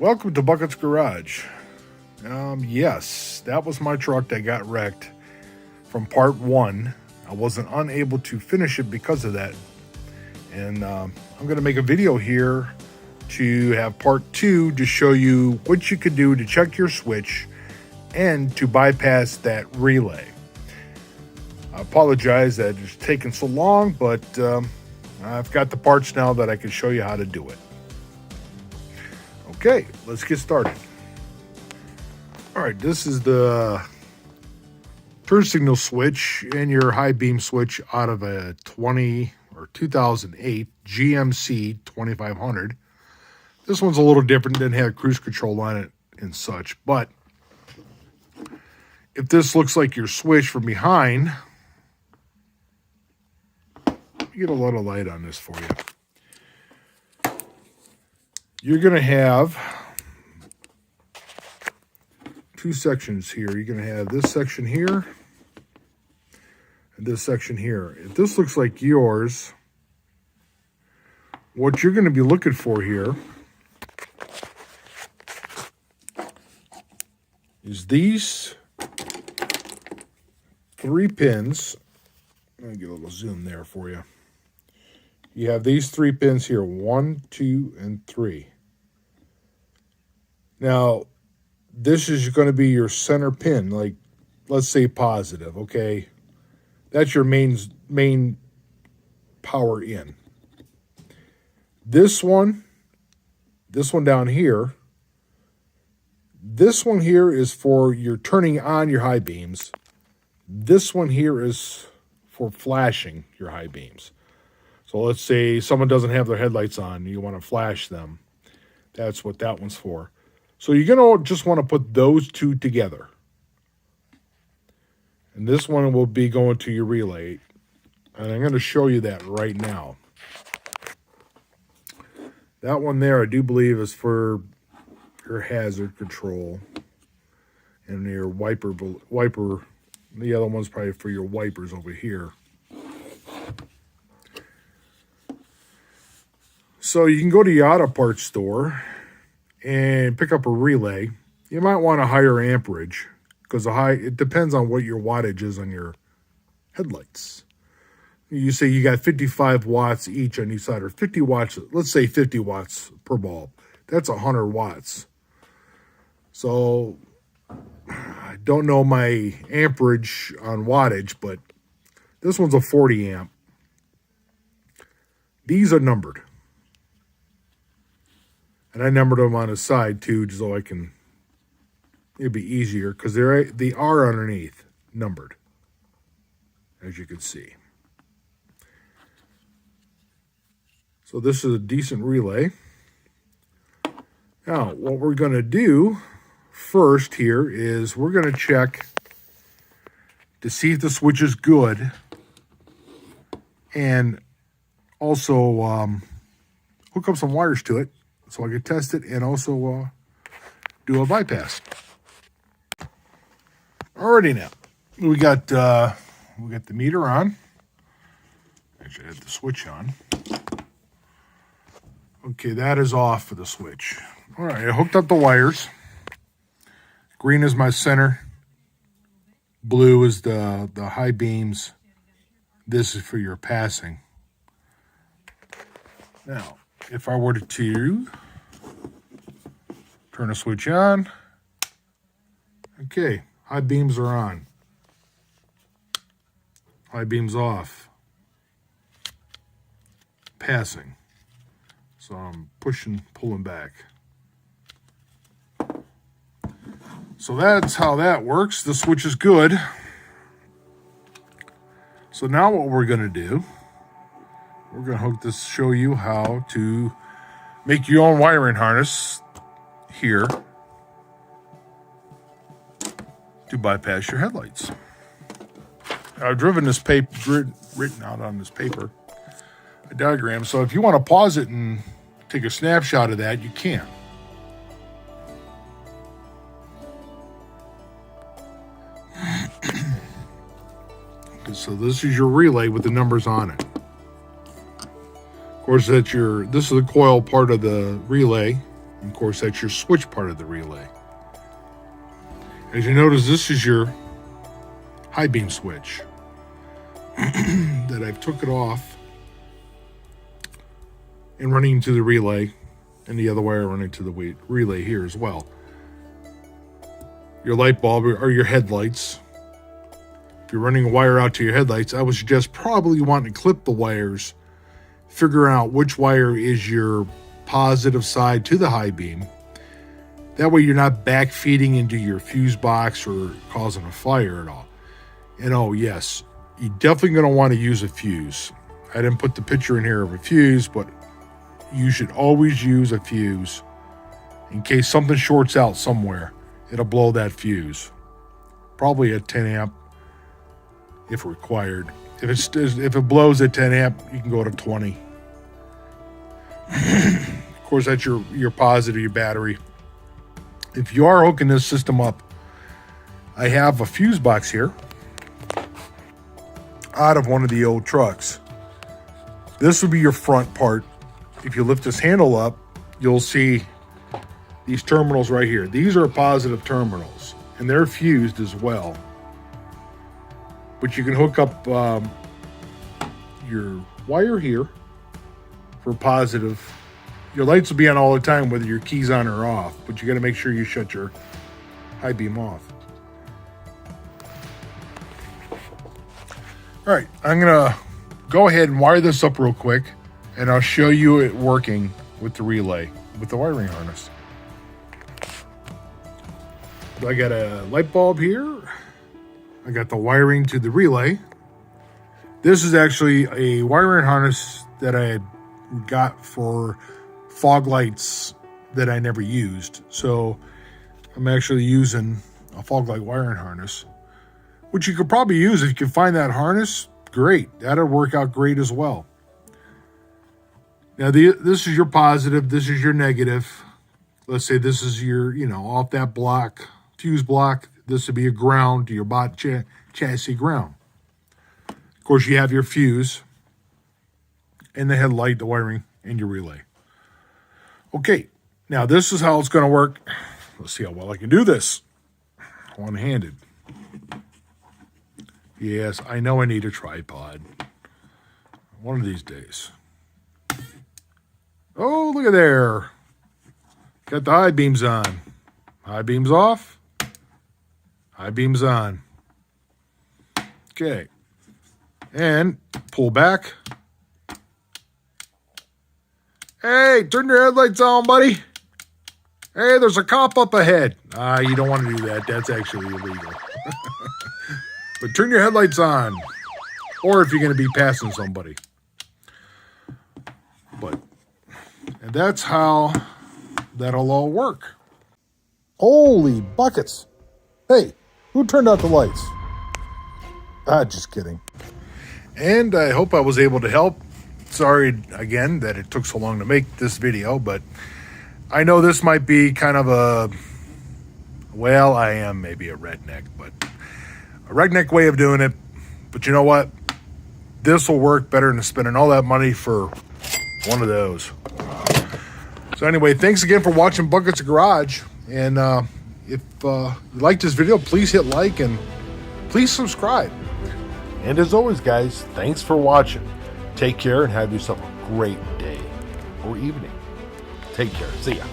Welcome to Bucket's Garage. Yes, that was my truck that got wrecked from part one. I wasn't unable to finish it because of that. And I'm going to make a video here to have part two to show you what you could do to check your switch and to bypass that relay. I apologize that it's taken so long, but I've got the parts now that I can show you how to do it. Okay, let's get started. All right, this is the turn signal switch and your high beam switch out of a 2008 GMC 2500. This one's a little different, didn't have cruise control on it and such, but if this looks like your switch from behind, get a little light on this for you. You're going to have two sections here. You're going to have this section here and this section here. If this looks like yours, what you're going to be looking for here is these three pins. Let me get a little zoom there for you. You have these three pins here, 1, 2, and 3. Now, this is going to be your center pin, like, let's say positive, okay? That's your main power in. This one down here, this one here is for your turning on your high beams. This one here is for flashing your high beams. So let's say someone doesn't have their headlights on, you want to flash them. That's what that one's for. So you're going to just want to put those two together. And this one will be going to your relay. And I'm going to show you that right now. That one there, I do believe, is for your hazard control. And your wiper. The other one's probably for your wipers over here. So you can go to your auto parts store and pick up a relay. You might want a higher amperage because it depends on what your wattage is on your headlights. You say you got 55 watts each on each side, or 50 watts, let's say 50 watts per bulb. That's 100 watts. So I don't know my amperage on wattage, but this one's a 40 amp. These are numbered. And I numbered them on the side too, so it'd be easier because they are underneath numbered, as you can see. So this is a decent relay. Now, what we're going to do first here is we're going to check to see if the switch is good, and also hook up some wires to it, so I can test it and also do a bypass. Alrighty now, we got the meter on. Actually, I had the switch on. Okay, that is off for the switch. All right, I hooked up the wires. Green is my center. Blue is the high beams. This is for your passing. Now, if I were to turn the switch on, okay, high beams are on. High beams off. Passing. So I'm pulling back. So that's how that works. The switch is good. So now what we're going to do, we're going to show you how to make your own wiring harness here to bypass your headlights. I've driven this paper, written out on this paper, a diagram. So if you want to pause it and take a snapshot of that, you can. So this is your relay with the numbers on it. Of course, this is the coil part of the relay. And of course, that's your switch part of the relay. As you notice, this is your high beam switch that I've took it off and running to the relay, and the other wire running to the relay here as well. Your light bulb or your headlights. If you're running a wire out to your headlights, I would suggest probably wanting to clip the wires, figure out which wire is your positive side to the high beam. That way you're not backfeeding into your fuse box or causing a fire at all. And oh yes, you're definitely going to want to use a fuse. I didn't put the picture in here of a fuse, but you should always use a fuse in case something shorts out somewhere. It'll blow that fuse. Probably a 10 amp if required. If it blows at 10 amp, you can go to 20. Of course, that's your positive, your battery. If you are hooking this system up, I have a fuse box here out of one of the old trucks. This would be your front part. If you lift this handle up, you'll see these terminals right here. These are positive terminals, and they're fused as well. But you can hook up your wire here for positive. Your lights will be on all the time, whether your key's on or off, but you got to make sure you shut your high beam off. All right, I'm gonna go ahead and wire this up real quick, and I'll show you it working with the relay, with the wiring harness. I got a light bulb here. I got the wiring to the relay. This is actually a wiring harness that I had got for fog lights that I never used. So I'm actually using a fog light wiring harness, which you could probably use if you can find that harness. Great, that'll work out great as well. Now this is your positive, this is your negative. Let's say this is your, off that block, fuse block. This would be a ground to your bot chassis ground. Of course, you have your fuse and the headlight, the wiring, and your relay. Okay, now this is how it's going to work. Let's see how well I can do this. One-handed. Yes, I know I need a tripod. One of these days. Oh, look at there. Got the high beams on. High beams off. High beams on. Okay. And pull back. Hey, turn your headlights on, buddy. Hey, there's a cop up ahead. You don't want to do that. That's actually illegal. But turn your headlights on. Or if you're going to be passing somebody. And that's how that'll all work. Holy buckets. Hey, who turned out the lights? Just kidding. And I hope I was able to help. Sorry again that it took so long to make this video, but I know this might be kind of I am maybe a redneck, but a redneck way of doing it. But you know what? This will work better than spending all that money for one of those. So anyway, thanks again for watching Buckets of Garage. And if you liked this video, please hit like and please subscribe. And as always, guys, thanks for watching. Take care and have yourself a great day or evening. Take care. See ya.